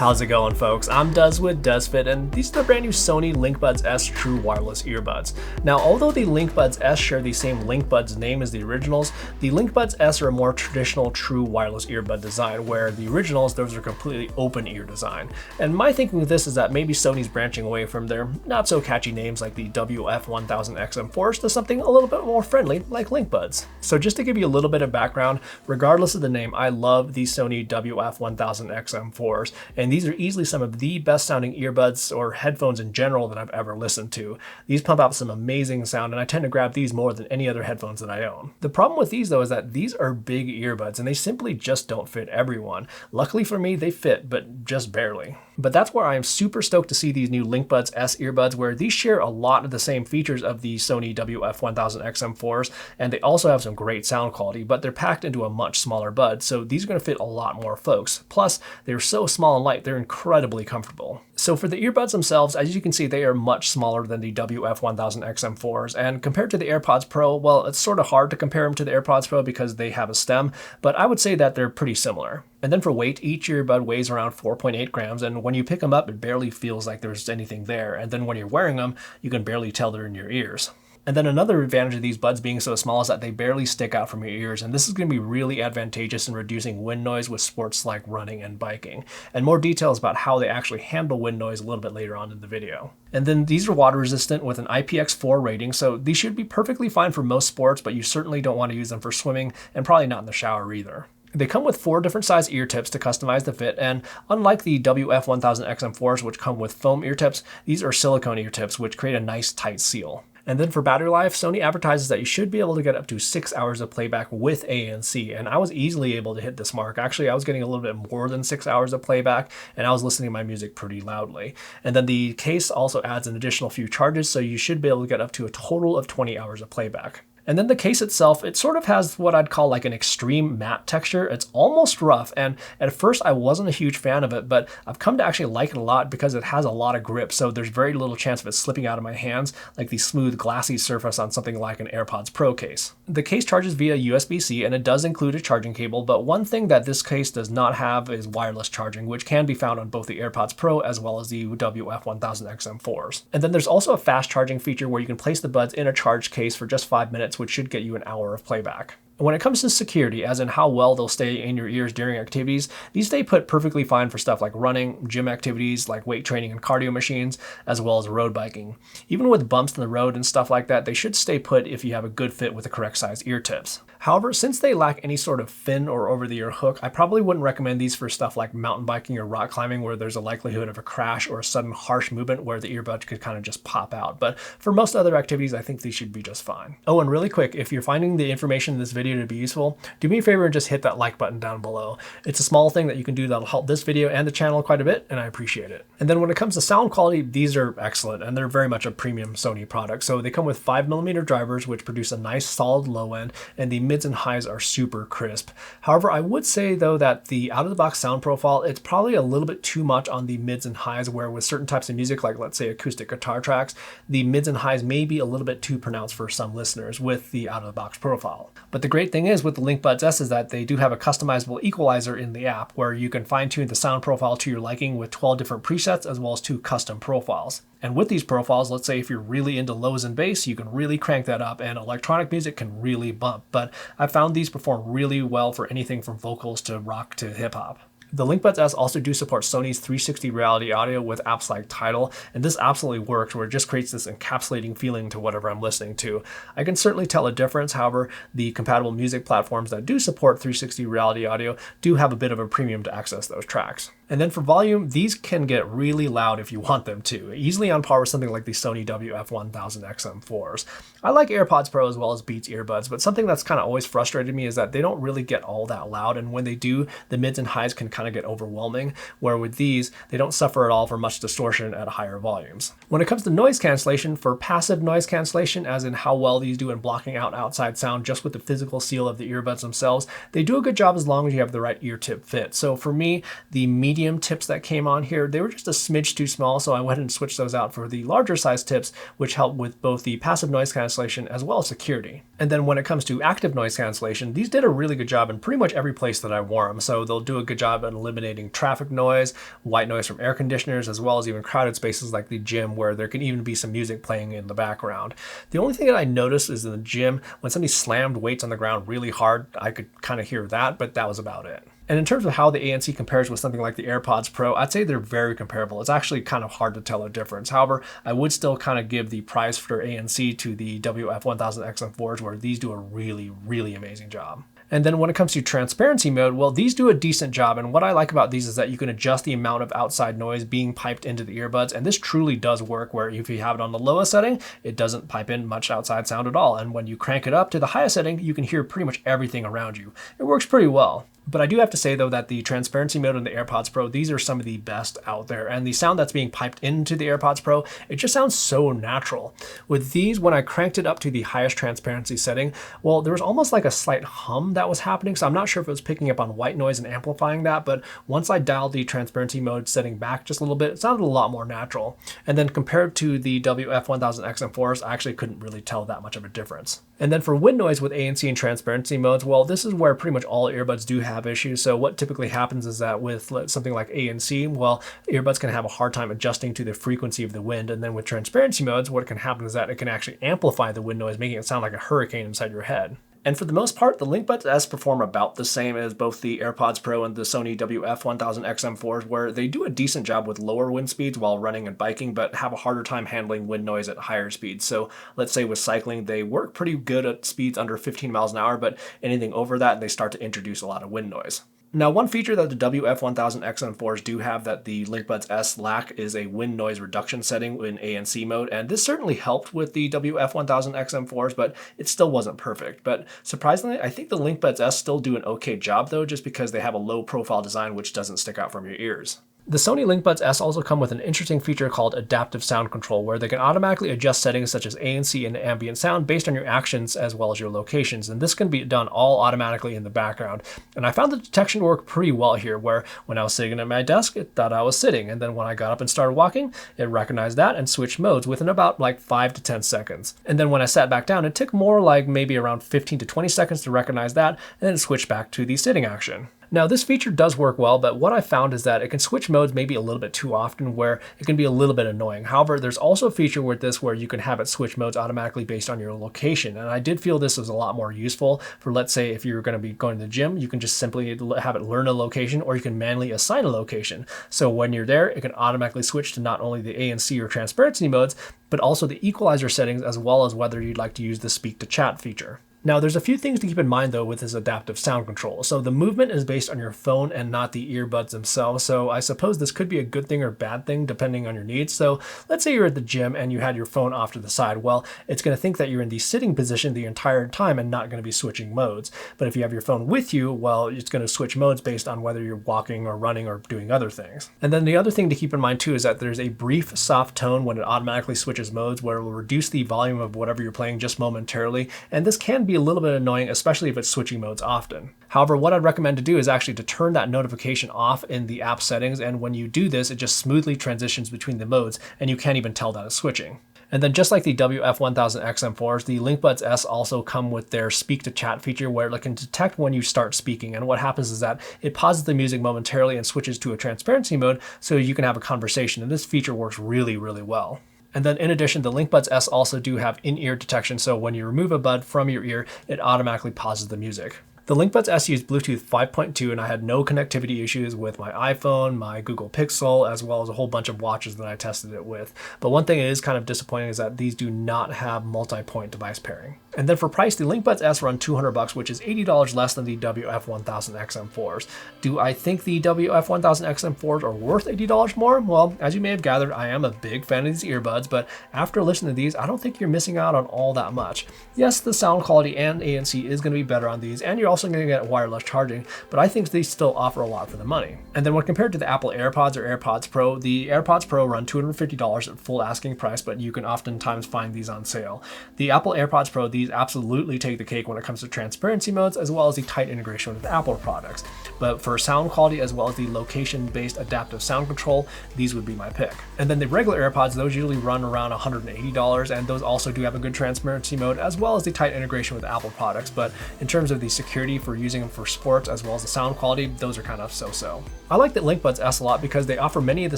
How's it going, folks? I'm Duz with DuzFit, and these are the brand new Sony LinkBuds S True Wireless Earbuds. Now, although the LinkBuds S share the same LinkBuds name as the originals, the LinkBuds S are a more traditional true wireless earbud design, where the originals, those are completely open ear design. And my thinking of this is that maybe Sony's branching away from their not so catchy names like the WF-1000XM4s to something a little bit more friendly like LinkBuds. So just to give you a little bit of background, regardless of the name, I love the Sony WF-1000XM4s. And these are easily some of the best sounding earbuds or headphones in general that I've ever listened to. These pump out some amazing sound, and I tend to grab these more than any other headphones that I own. The problem with these though is that these are big earbuds and they simply just don't fit everyone. Luckily for me, they fit, but just barely. But that's where I am super stoked to see these new LinkBuds S earbuds, where these share a lot of the same features of the Sony WF-1000XM4s, and they also have some great sound quality, but they're packed into a much smaller bud, so these are going to fit a lot more folks. Plus, they're so small and light, they're incredibly comfortable. So for the earbuds themselves, as you can see, they are much smaller than the WF-1000XM4s, and compared to the AirPods Pro, well, it's sort of hard to compare them to the AirPods Pro because they have a stem, but I would say that they're pretty similar. And then for weight, each earbud weighs around 4.8 grams, and when you pick them up, it barely feels like there's anything there. And then when you're wearing them, you can barely tell they're in your ears. And then another advantage of these buds being so small is that they barely stick out from your ears, and this is going to be really advantageous in reducing wind noise with sports like running and biking. And more details about how they actually handle wind noise a little bit later on in the video. And then these are water resistant with an IPX4 rating, so these should be perfectly fine for most sports, but you certainly don't want to use them for swimming and probably not in the shower either. They come with 4 different size ear tips to customize the fit, and unlike the WF-1000XM4s, which come with foam ear tips, these are silicone ear tips, which create a nice tight seal. And then for battery life, Sony advertises that you should be able to get up to 6 hours of playback with ANC, and I was easily able to hit this mark. Actually, I was getting a little bit more than 6 hours of playback, and I was listening to my music pretty loudly. And then the case also adds an additional few charges, so you should be able to get up to a total of 20 hours of playback. And then the case itself, it sort of has what I'd call like an extreme matte texture. It's almost rough, and at first I wasn't a huge fan of it, but I've come to actually like it a lot because it has a lot of grip, so there's very little chance of it slipping out of my hands like the smooth glassy surface on something like an AirPods Pro case. The case charges via USB-C, and it does include a charging cable, but one thing that this case does not have is wireless charging, which can be found on both the AirPods Pro as well as the WF-1000XM4s. And then there's also a fast charging feature where you can place the buds in a charged case for just 5 minutes, which should get you an hour of playback. When it comes to security, as in how well they'll stay in your ears during activities, these stay put perfectly fine for stuff like running, gym activities like weight training and cardio machines, as well as road biking. Even with bumps in the road and stuff like that, they should stay put if you have a good fit with the correct size ear tips. However, since they lack any sort of fin or over-the-ear hook, I probably wouldn't recommend these for stuff like mountain biking or rock climbing, where there's a likelihood of a crash or a sudden harsh movement where the earbud could kind of just pop out. But for most other activities, I think these should be just fine. Oh, and really quick, if you're finding the information in this video to be useful, do me a favor and just hit that like button down below. It's a small thing that you can do that'll help this video and the channel quite a bit, and I appreciate it. And then when it comes to sound quality, these are excellent, and they're very much a premium Sony product. So they come with 5mm drivers, which produce a nice solid low end, and the mids and highs are super crisp. However, I would say though that the out-of-the-box sound profile, it's probably a little bit too much on the mids and highs, where with certain types of music, like let's say acoustic guitar tracks, the mids and highs may be a little bit too pronounced for some listeners with the out-of-the-box profile. But the great thing is with the LinkBuds S is that they do have a customizable equalizer in the app, where you can fine-tune the sound profile to your liking with 12 different presets as well as 2 custom profiles. And with these profiles, let's say if you're really into lows and bass, you can really crank that up, and electronic music can really bump. But I found these perform really well for anything from vocals to rock to hip hop. The LinkBuds S also do support Sony's 360 reality audio with apps like Tidal, and this absolutely works, where it just creates this encapsulating feeling to whatever I'm listening to. I can certainly tell a difference. However, the compatible music platforms that do support 360 reality audio do have a bit of a premium to access those tracks. And then for volume, these can get really loud if you want them to, easily on par with something like the Sony WF-1000XM4s. I like AirPods Pro as well as Beats earbuds, but something that's kind of always frustrated me is that they don't really get all that loud, and when they do, the mids and highs can kind of get overwhelming, where with these, they don't suffer at all for much distortion at higher volumes. When it comes to noise cancellation, for passive noise cancellation, as in how well these do in blocking out outside sound just with the physical seal of the earbuds themselves, they do a good job as long as you have the right ear tip fit. So for me, the medium tips that came on here, they were just a smidge too small, so I went and switched those out for the larger size tips, which help with both the passive noise cancellation as well as security. And then when it comes to active noise cancellation, these did a really good job in pretty much every place that I wore them. So they'll do a good job at eliminating traffic noise, white noise from air conditioners, as well as even crowded spaces like the gym where there can even be some music playing in the background. The only thing that I noticed is in the gym, when somebody slammed weights on the ground really hard, I could kind of hear that, but that was about it. And in terms of how the ANC compares with something like the AirPods Pro, I'd say they're very comparable. It's actually kind of hard to tell a difference. However, I would still kind of give the prize for ANC to the WF-1000XM4s, where these do a really, really amazing job. And then when it comes to transparency mode, well, these do a decent job. And what I like about these is that you can adjust the amount of outside noise being piped into the earbuds. And this truly does work, where if you have it on the lowest setting, it doesn't pipe in much outside sound at all. And when you crank it up to the highest setting, you can hear pretty much everything around you. It works pretty well. But I do have to say, though, that the transparency mode in the AirPods Pro, these are some of the best out there. And the sound that's being piped into the AirPods Pro, it just sounds so natural. With these, when I cranked it up to the highest transparency setting, well, there was almost like a slight hum that was happening. So I'm not sure if it was picking up on white noise and amplifying that. But once I dialed the transparency mode setting back just a little bit, it sounded a lot more natural. And then compared to the WF-1000XM4s, I actually couldn't really tell that much of a difference. And then for wind noise with ANC and transparency modes, well, this is where pretty much all earbuds do have issues. So what typically happens is that with something like ANC, well, earbuds can have a hard time adjusting to the frequency of the wind. And then with transparency modes, what can happen is that it can actually amplify the wind noise, making it sound like a hurricane inside your head. And for the most part, the LinkBuds S perform about the same as both the AirPods Pro and the Sony WF-1000XM4s, where they do a decent job with lower wind speeds while running and biking, but have a harder time handling wind noise at higher speeds. So let's say with cycling, they work pretty good at speeds under 15 miles an hour, but anything over that, they start to introduce a lot of wind noise. Now, one feature that the WF-1000XM4s do have that the LinkBuds S lack is a wind noise reduction setting in ANC mode, and this certainly helped with the WF-1000XM4s, but it still wasn't perfect. But surprisingly, I think the LinkBuds S still do an okay job though, just because they have a low profile design which doesn't stick out from your ears. The Sony LinkBuds S also come with an interesting feature called adaptive sound control, where they can automatically adjust settings such as ANC and ambient sound based on your actions as well as your locations, and this can be done all automatically in the background. And I found the detection to work pretty well here, where when I was sitting at my desk, it thought I was sitting, and then when I got up and started walking, it recognized that and switched modes within about like 5 to 10 seconds. And then when I sat back down, it took more like maybe around 15 to 20 seconds to recognize that, and then it switched back to the sitting action. Now, this feature does work well, but what I found is that it can switch modes maybe a little bit too often, where it can be a little bit annoying. However, there's also a feature with this where you can have it switch modes automatically based on your location. And I did feel this was a lot more useful for, let's say, if you're going to be going to the gym, you can just simply have it learn a location, or you can manually assign a location. So when you're there, it can automatically switch to not only the ANC or transparency modes, but also the equalizer settings, as well as whether you'd like to use the speak to chat feature. Now, there's a few things to keep in mind, though, with this adaptive sound control. So the movement is based on your phone and not the earbuds themselves. So I suppose this could be a good thing or bad thing, depending on your needs. So let's say you're at the gym and you had your phone off to the side. Well, it's going to think that you're in the sitting position the entire time and not going to be switching modes. But if you have your phone with you, well, it's going to switch modes based on whether you're walking or running or doing other things. And then the other thing to keep in mind, too, is that there's a brief, soft tone when it automatically switches modes, where it will reduce the volume of whatever you're playing just momentarily. And this can be a little bit annoying, especially if it's switching modes often. However, what I'd recommend to do is actually to turn that notification off in the app settings, and when you do this, it just smoothly transitions between the modes, and you can't even tell that it's switching. And then just like the WF-1000XM4s, the LinkBuds S also come with their speak to chat feature, where it can detect when you start speaking. And what happens is that it pauses the music momentarily and switches to a transparency mode so you can have a conversation. And this feature works really, really well. And then in addition, the LinkBuds S also do have in-ear detection, so when you remove a bud from your ear, it automatically pauses the music. The LinkBuds S used Bluetooth 5.2, and I had no connectivity issues with my iPhone, my Google Pixel, as well as a whole bunch of watches that I tested it with. But one thing that is kind of disappointing is that these do not have multi-point device pairing. And then for price, the LinkBuds S run $200, which is $80 less than the WF-1000XM4s. Do I think the WF-1000XM4s are worth $80 more? Well, as you may have gathered, I am a big fan of these earbuds, but after listening to these, I don't think you're missing out on all that much. Yes, the sound quality and ANC is going to be better on these, and you're also going to get wireless charging, but I think these still offer a lot for the money. And then when compared to the Apple AirPods or AirPods Pro, the AirPods Pro run $250 at full asking price, but you can oftentimes find these on sale. The Apple AirPods Pro, these these absolutely take the cake when it comes to transparency modes, as well as the tight integration with Apple products. But for sound quality, as well as the location-based adaptive sound control, these would be my pick. And then the regular AirPods, those usually run around $180, and those also do have a good transparency mode, as well as the tight integration with Apple products. But in terms of the security for using them for sports, as well as the sound quality, those are kind of so-so. I like the LinkBuds S a lot because they offer many of the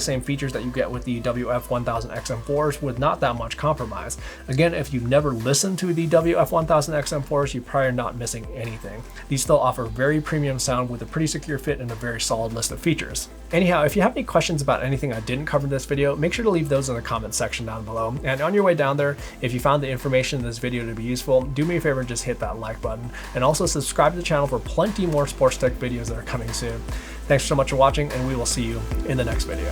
same features that you get with the WF-1000XM4s with not that much compromise. Again, if you've never listened to the WF-1000XM4s, you probably are not missing anything. These still offer very premium sound with a pretty secure fit and a very solid list of features. Anyhow, if you have any questions about anything I didn't cover in this video, make sure to leave those in the comments section down below. And on your way down there, if you found the information in this video to be useful, do me a favor and just hit that like button. And also subscribe to the channel for plenty more sports tech videos that are coming soon. Thanks so much for watching, and we will see you in the next video.